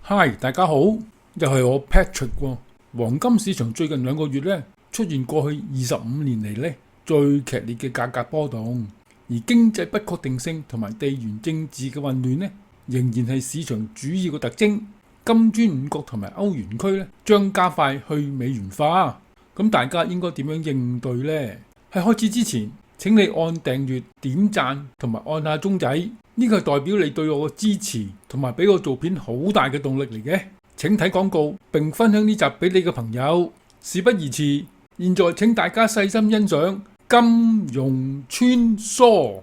嗨，大家好，又係我 Patrick 喎。黃金市場最近2個月咧出現過去25年嚟咧最劇烈嘅價格波動，而經濟不確定性同埋地緣政治嘅混亂咧仍然係市場主要嘅特徵。金磚5國同埋歐元區咧將加快去美元化，咁大家應該點樣應對呢？喺開始之前，請你按訂閱、點讚同埋按下鐘仔，呢個係代表你對我嘅支持同埋俾我做片好大嘅動力嚟嘅。請睇廣告並分享呢集俾你嘅朋友。事不宜遲，現在請大家細心欣賞金融穿梭。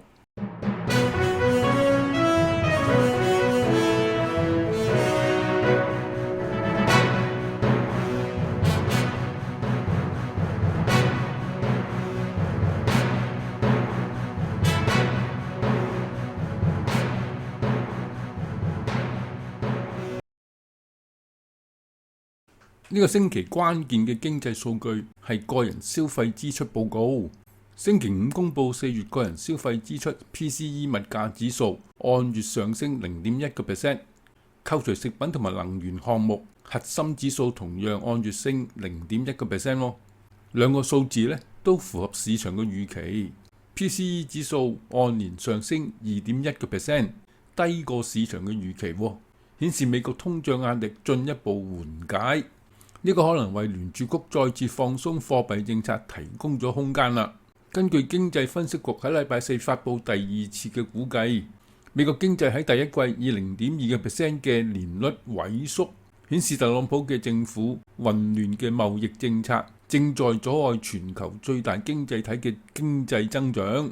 呢個星期關鍵嘅經濟數據係個人消費支出報告。星期五公佈4月個人消費支出 PCE 物價指數按月上升0.1%，扣除食品同埋能源項目，核心指數同樣按月升0.1%。兩個數字都符合市場嘅預期。PCE 指數按年上升2.1%，低過市場嘅預期，顯示美國通脹壓力進一步緩解。呢個可能為聯儲局再次放鬆貨幣政策提供咗空間啦。根據經濟分析局喺禮拜4發布第2次嘅估計，美國經濟喺第一季以0.2% 嘅年率萎縮，顯示特朗普嘅政府混亂嘅貿易政策正在阻礙全球最大經濟體嘅經濟增長。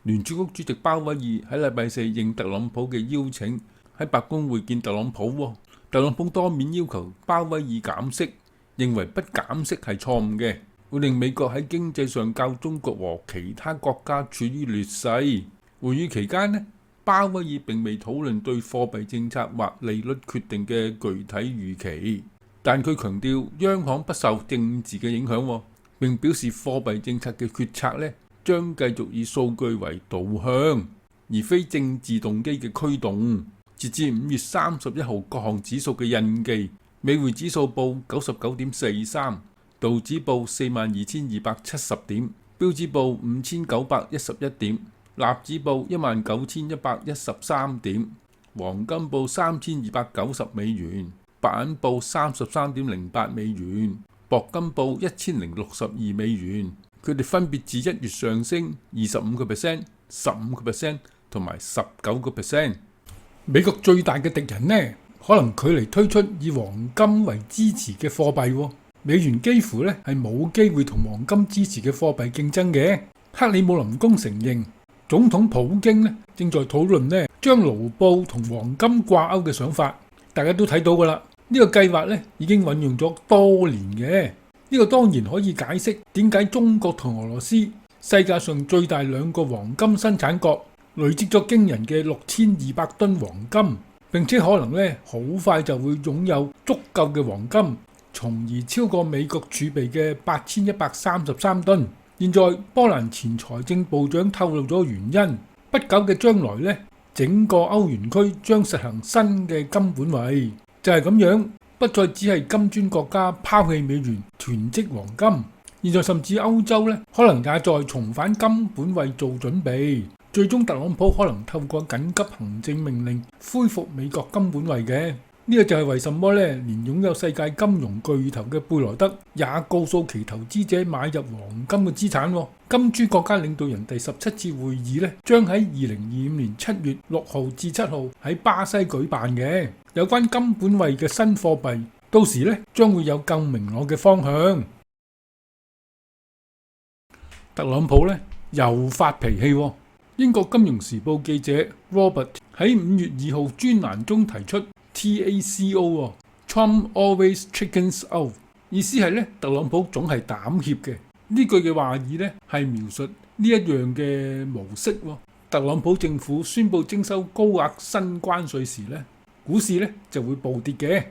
聯儲局主席鮑威爾喺禮拜4應特朗普嘅邀請喺白宮會見特朗普。特朗普當面要求鮑威爾減息，認為不減息係錯誤嘅，會令美國喺經濟上較中國和其他國家處於劣勢。會議期間鮑威爾並未討論對貨幣政策或利率決定嘅具體預期，但佢強調央行不受政治嘅影響，並表示貨幣政策嘅決策將繼續以數據為導向，而非政治動機嘅驅動。截至5月31號各項指數嘅印記，美匯指數報99.43，道指報42,270點，標指報5,911點，納指報19,113點，黃金報3,290美元，白銀報33.08美元，鉑金報1,062美元。佢哋分別自1月上升25%、15%同埋19%。美國最大嘅敵人可能距離推出以黃金為支持嘅貨幣，美元幾乎係冇機會同黃金支持嘅貨幣競爭嘅。克里姆林宮承認，總統普京正在討論將盧布同黃金掛鈎嘅想法。大家都睇到㗎啦，呢個計劃已經運用咗多年嘅。呢個當然可以解釋點解中國同俄羅斯世界上最大2個黃金生產國累積咗驚人嘅6200噸黃金，並且可能好快就會擁有足夠嘅黃金，從而超過美國儲備嘅8133噸。現在波蘭前財政部長透露咗原因，不久嘅將來整個歐元區將實行新嘅金本位，就係咁樣，不再只係金磚國家拋棄美元囤積黃金，現在甚至歐洲可能也在重返金本位做準備。最終特朗普可能透過緊急行政命令恢復美國金本位嘅。呢個就係為什麼連擁有世界金融巨頭嘅貝萊德也告訴其投資者買入黃金嘅資產。金磚國家領導人第17次會議將喺2025年7月6號至7號喺巴西舉辦嘅。有關金本位嘅新貨幣，到時將會有更明朗嘅方向。特朗普又發脾氣。英國金融時報記者 Robert 喺5月2號專欄中提出 TACO，Trump always chickens out， 意思係特朗普總係膽怯嘅。呢句嘅話意係描述呢一樣嘅模式。特朗普政府宣布徵收高額新關稅時股市就會暴跌嘅，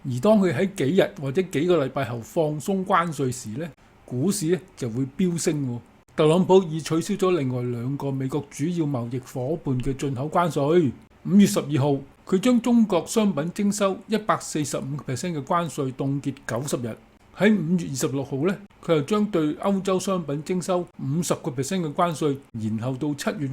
而當佢喺幾日或者幾個禮拜後放鬆關稅時股市就會飆升。特朗普已取消咗另外2個美國主要貿易夥伴嘅進口關稅。5月12號，佢將中國商品徵收145% 嘅關稅凍結90日。喺5月26號呢，佢又將對歐洲商品徵收50% 嘅關稅，延後到7月。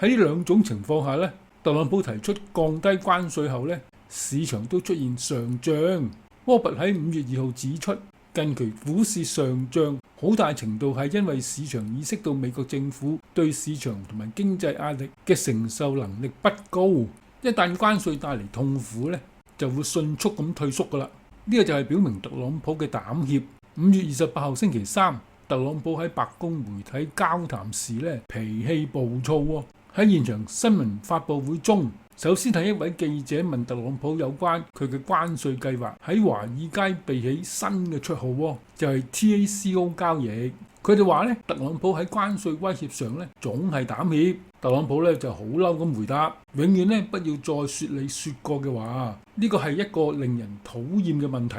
喺呢兩種情況下呢，特朗普提出降低關稅後呢，市場都出現上漲。柯拔喺5月2號指出，近期股市上漲好大程度係因為市場意識到美國政府對市場同埋經濟壓力嘅承受能力不高，一旦關稅帶嚟痛苦呢，就會迅速咁退縮㗎喇。呢個就係表明特朗普嘅膽怯。5月28號星期三，特朗普喺白宮媒體交談時呢，脾氣暴躁喎。喺現場新聞發佈會中，首先係一位記者問特朗普有關佢嘅關稅計劃，喺華爾街備起新嘅綽號，就係 TACO 交易。佢哋話咧，特朗普喺關稅威脅上咧總係膽怯。特朗普咧就好嬲咁回答：永遠咧不要再説你説過嘅話，呢個係一個令人討厭嘅問題。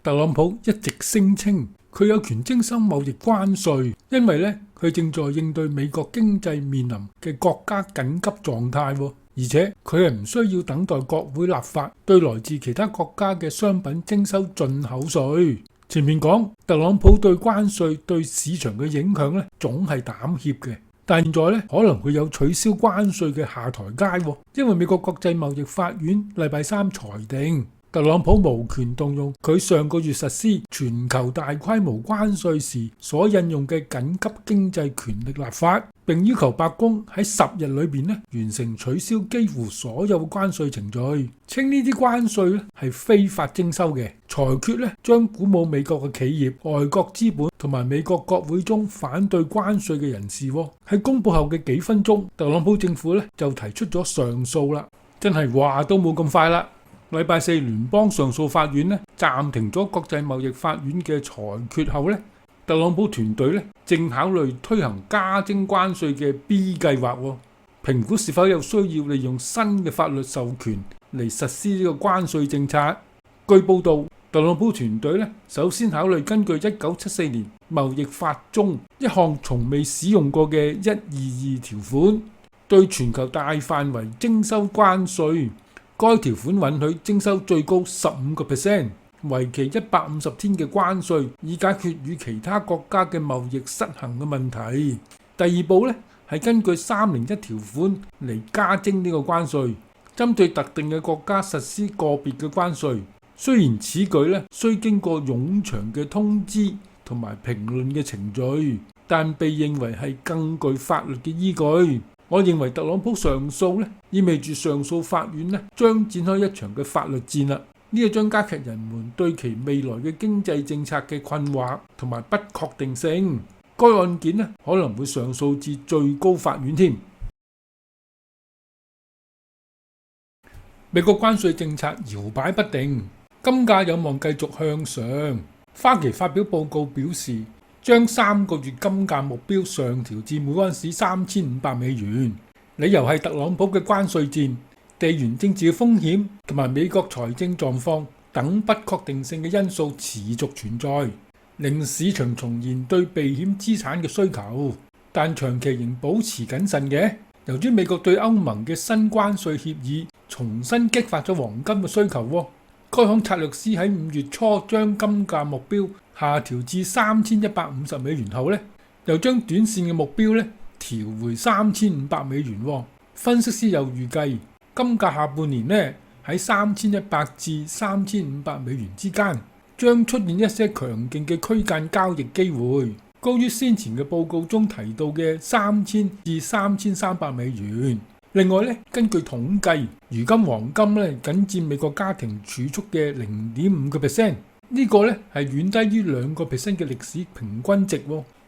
特朗普一直聲稱佢有權徵收貿易關稅，因為咧佢正在應對美國經濟面臨嘅國家緊急狀態，而且佢係唔需要等待國會立法對來自其他國家嘅商品徵收進口稅。前面講特朗普對關稅對市場嘅影響咧，總係膽怯嘅，但現在咧可能會有取消關稅嘅下台階，因為美國國際貿易法院禮拜三裁定，特朗普無權動用佢上個月實施全球大規模關稅時所引用嘅緊急經濟權力立法，並要求白宮喺10日裏邊完成取消幾乎所有關稅程序，稱呢啲關稅係非法徵收嘅。裁決將鼓舞美國嘅企業、外國資本同埋美國國會中反對關稅嘅人士。喺公佈後嘅幾分鐘，特朗普政府就提出咗上訴啦。真係話都冇咁快啦。禮拜四聯邦上訴法院暫停咗國際貿易法院嘅裁決後特朗普團隊正考慮推行加徵關稅嘅 B 計劃，評估是否有需要利用新嘅法律授權嚟實施呢個關稅政策。據報道，特朗普團隊首先考慮根據1974年貿易法中一項從未使用過嘅122條款，對全球大範圍徵收關稅。該條款允許徵收最高15%，為期150天嘅關稅，以解決與其他國家嘅貿易失衡嘅問題。第二步係根據301條款嚟加徵呢個關稅，針對特定嘅國家實施個別嘅關稅。雖然此舉需經過冗長嘅通知同埋評論嘅程序，但被認為係更具法律嘅依據。我認為特朗普上訴意味住上訴法院將展開一場嘅法律戰啦。呢個將加劇人們對其未來嘅經濟政策嘅困惑同埋不確定性。該案件可能會上訴至最高法院添。美國關稅政策搖擺不定，金價有望繼續向上。花旗發表報告表示，將3個月金價目標上調至每盎司$3,500，理由係特朗普嘅關稅戰、地緣政治嘅風險同埋美國財政狀況等不確定性嘅因素持續存在，令市場重燃對避險資產嘅需求，但長期仍保持謹慎嘅。由於美國對歐盟嘅新關稅協議重新激發咗黃金嘅需求，該行策略師喺5月初將金價目標下調至$3,150後又將短線嘅目標調回$3,500。分析師又預計金價下半年喺$3,100至$3,500之間，將出現一些強勁嘅區間交易機會，高於先前嘅報告中提到嘅$3,000至$3,300。另外根據統計，如今黃金僅佔美國家庭儲蓄嘅0.5%，呢個係遠低於2% 嘅歷史平均值。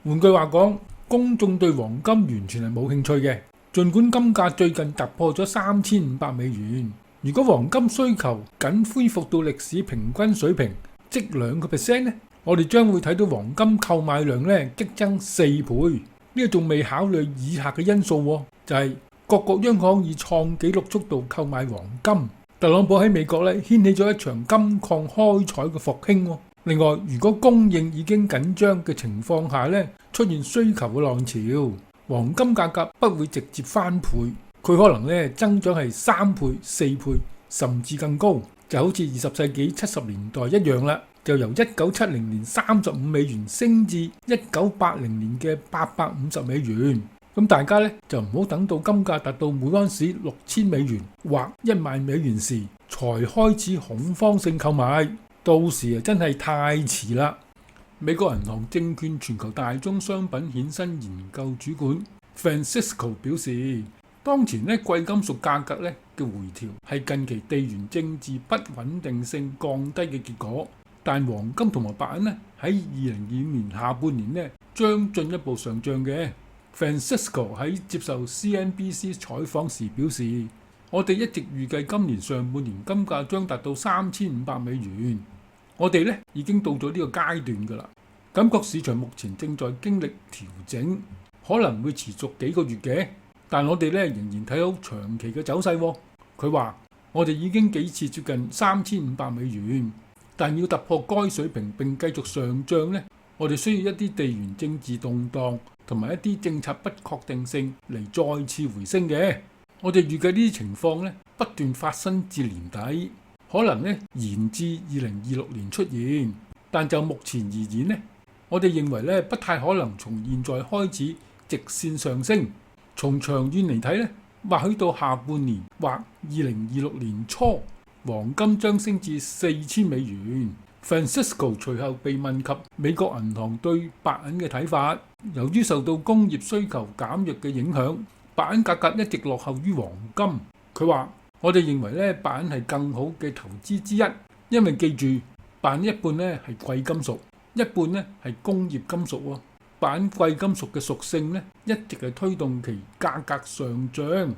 換句話講，公眾對黃金完全係冇興趣嘅。儘管金價最近突破咗$3,500，如果黃金需求僅恢復到歷史平均水平，即2%，我哋將會睇到黃金購買量激增4倍。呢個仲未考慮以下嘅因素，就係各國央行以創紀錄速度購買黃金。特朗普喺美國掀起咗一場金礦開採嘅復興。另外，如果供應已經緊張嘅情況下出現需求嘅浪潮，黃金價格不會直接翻倍，佢可能咧增長係3倍、4倍，甚至更高，就好似20世紀70年代一樣啦，就由1970年35美元升至1980年嘅850美元。咁大家咧就唔好等到金價達到每盎司6000美元或1萬美元時才開始恐慌性購買，到時真係太遲啦。美國銀行證券全球大宗商品衍生研究主管 Francisco 表示，當前咧貴金屬價格咧嘅回調係近期地緣政治不穩定性降低嘅結果，但黃金同埋白銀咧喺2025年下半年咧將進一步上漲嘅。Francisco 喺接受 CNBC 採訪時表示，我哋一直預計今年上半年金價將達到3500美元。我哋咧已經到咗呢個階段㗎啦，感覺市場目前正在經歷調整，可能會持續幾個月嘅，但我哋咧仍然睇好長期嘅走勢喎。佢話：我哋已經幾次接近3500美元，但要突破該水平並繼續上漲咧，我哋需要一啲地緣政治動盪同埋一啲政策不確定性嚟再次回升嘅。我哋預計呢啲情況咧不斷發生至年底，可能咧延至2026年出現。但就目前而言咧，我哋認為咧不太可能從現在開始直線上升。從長遠嚟睇咧，或許到下半年或2026年初，黃金將升至4000美元。Francisco 隨後被問及美國銀行對白銀嘅睇法，由於受到工業需求減弱嘅影響，白銀價格一直落後於黃金。佢話：我哋認為咧白銀係更好嘅投資之一，因為記住白銀一半咧係貴金屬，一半咧係工業金屬喎。白銀貴金屬嘅屬性咧一直係推動其價格上漲，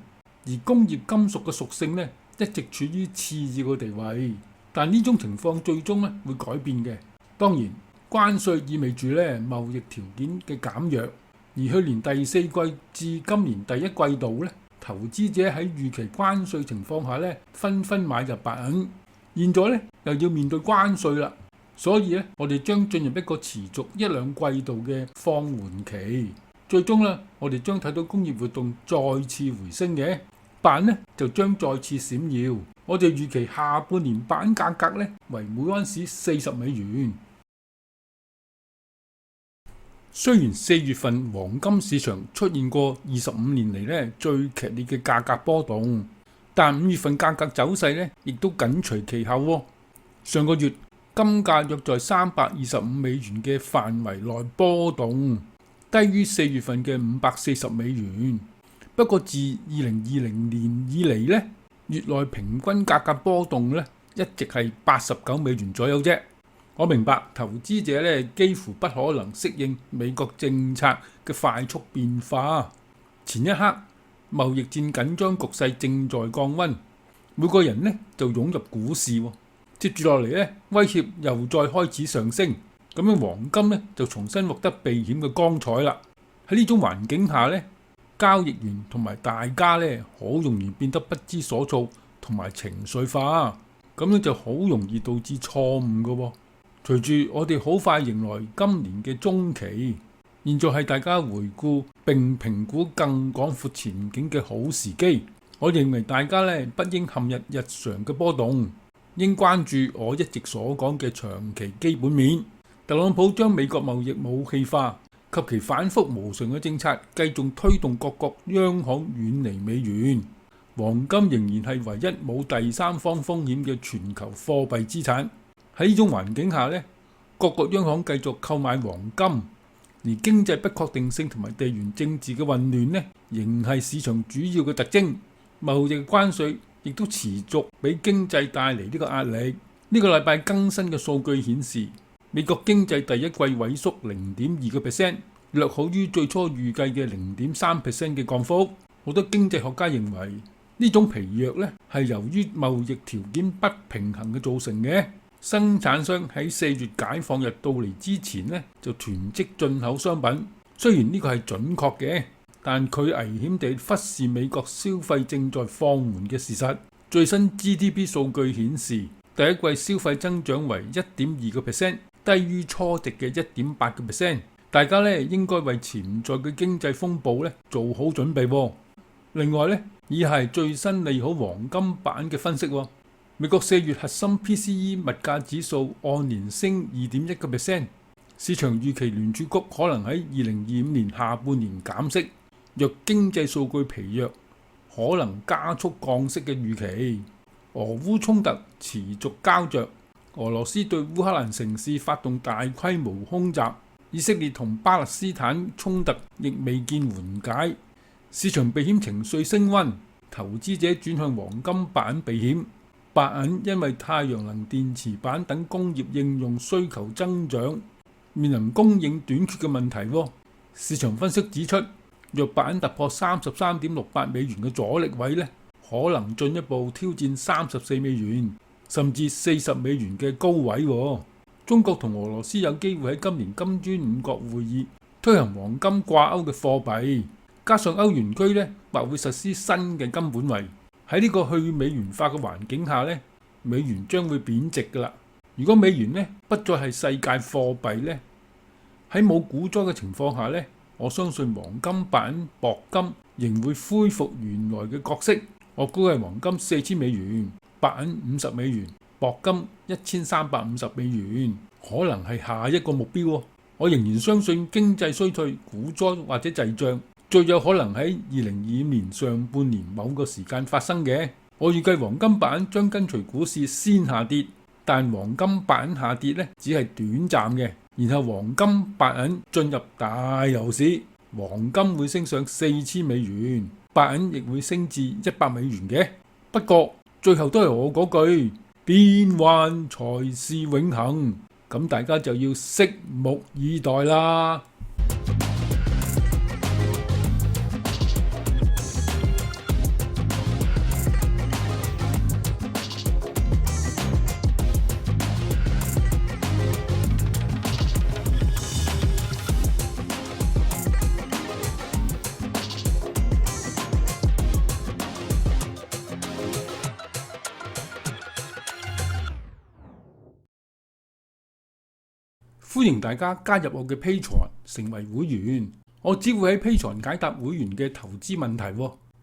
而工業金屬嘅屬性咧一直處於次要嘅地位。但呢種情況最終咧會改變嘅。當然，關稅意味住咧貿易條件嘅減弱，而去年第四季至今年第一季度咧，投資者喺預期關稅情況下咧紛紛買入白銀。現在咧又要面對關稅啦，所以咧我哋將進入一個持續1兩季度嘅放緩期。最終咧，我哋將睇到工業活動再次回升嘅，白銀咧就將再次閃耀。我哋預期下半年白銀價格咧為每盎司40美元。雖然4月份黃金市場出現過25年嚟咧最劇烈嘅價格波動，但5月份價格走勢咧亦都緊隨其後喎。上個月金價約在325美元嘅範圍內波動，低於4月份嘅540美元。不過自2020年以嚟咧，月內平均價格波動咧一直係89美元左右啫。我明白投資者咧幾乎不可能適應美國政策嘅快速變化。前一刻貿易戰緊張局勢正在降溫，每個人咧就湧入股市喎。接住落嚟咧威脅又再開始上升，咁樣黃金咧就重新獲得避險嘅光彩啦。喺呢種環境下咧，交易員同埋大家咧，好容易變得不知所措同埋情緒化，咁樣就好容易導致錯誤嘅喎。隨住我哋好快迎來今年嘅中期，現在係大家回顧並評估更廣闊前景嘅好時機。我認為大家咧不應陷入日常嘅波動，應關注我一直所講嘅長期基本面。特朗普將美國貿易武器化，及其反覆無常嘅政策繼續推動各國央行遠離美元，黃金仍然係唯一冇第三方風險嘅全球貨幣資產。喺呢種環境下咧，各國央行繼續購買黃金，而經濟不確定性同埋地緣政治嘅混亂咧，仍係市場主要嘅特徵。貿易關稅亦都持續俾經濟帶嚟呢個壓力。呢個禮拜更新嘅數據顯示，美國經濟第一季萎縮0.2%，略好於最初預計嘅0.3% 嘅降幅。好多經濟學家認為呢種疲弱咧係由於貿易條件不平衡嘅造成嘅。生產商喺4月解放日到嚟之前咧就囤積進口商品，雖然呢個係準確嘅，但佢危險地忽視美國消費正在放緩嘅事實。最新 GDP 數據顯示，第一季消費增長為 1.2%， 低於初值嘅 1.8%。大家咧應該為潛在嘅經濟風暴咧做好準備喎。另外咧，以下係最新利好黃金版嘅分析。美國4月核心 PCE 物價指數按年升2.1%，市場預期聯儲局可能喺2025年下半年減息。若經濟數據疲弱，可能加速降息嘅預期。俄烏衝突持續膠着，俄羅斯對烏克蘭城市發動大規模空襲，以色列同巴勒斯坦衝突亦未見緩解，市場避險情緒升溫，投資者轉向黃金版避險。白銀因為太陽能電池板等工業應用需求增長，面臨供應短缺嘅問題。市場分析指出，若白銀突破33.68美元嘅阻力位呢，可能進一步挑戰34美元，甚至40美元嘅高位。中國同俄羅斯有機會喺今年金磚五國會議推行黃金掛鈎嘅貨幣，加上歐元區呢或會實施新嘅金本位。喺呢個去美元化嘅環境下呢，美元將會貶值㗎喇。如果美元呢不再係世界貨幣呢，喺冇股災嘅情況下呢，我相信黃金、白銀、鉑金仍會恢復原來嘅角色。我估計黃金4000美元，白銀50美元，鉑金1350美元，可能係下一個目標。我仍然相信經濟衰退、股災或者滯脹，最有可能喺2025年上半年某個時間發生嘅。我預計黃金、白銀將跟隨股市先下跌，但黃金、白銀下跌呢只係短暫嘅，然後黃金、白銀進入大牛市，黃金會升上4000美元，白銀亦會升至100美元嘅。不過最後都係我嗰句，變幻才是永恆，咁大家就要拭目以待啦。歡迎大家加入我嘅 Patreon 成為會員，我只會喺 Patreon 解答會員嘅投資問題。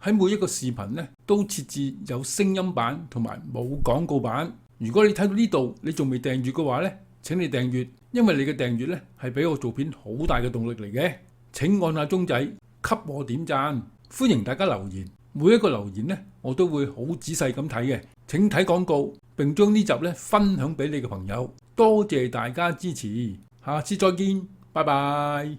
喺每一個視頻呢都設置有聲音版同埋冇廣告版。如果你睇到呢度你仲未訂閱嘅話呢，請你訂閱，因為你嘅訂閱呢係俾我做片好大嘅動力嚟嘅。請按下鐘仔給我點讚，歡迎大家留言，每一個留言呢我都會好仔細咁睇嘅。請睇廣告並將呢集呢分享俾你嘅朋友。多謝大家支持，下次再見，拜拜。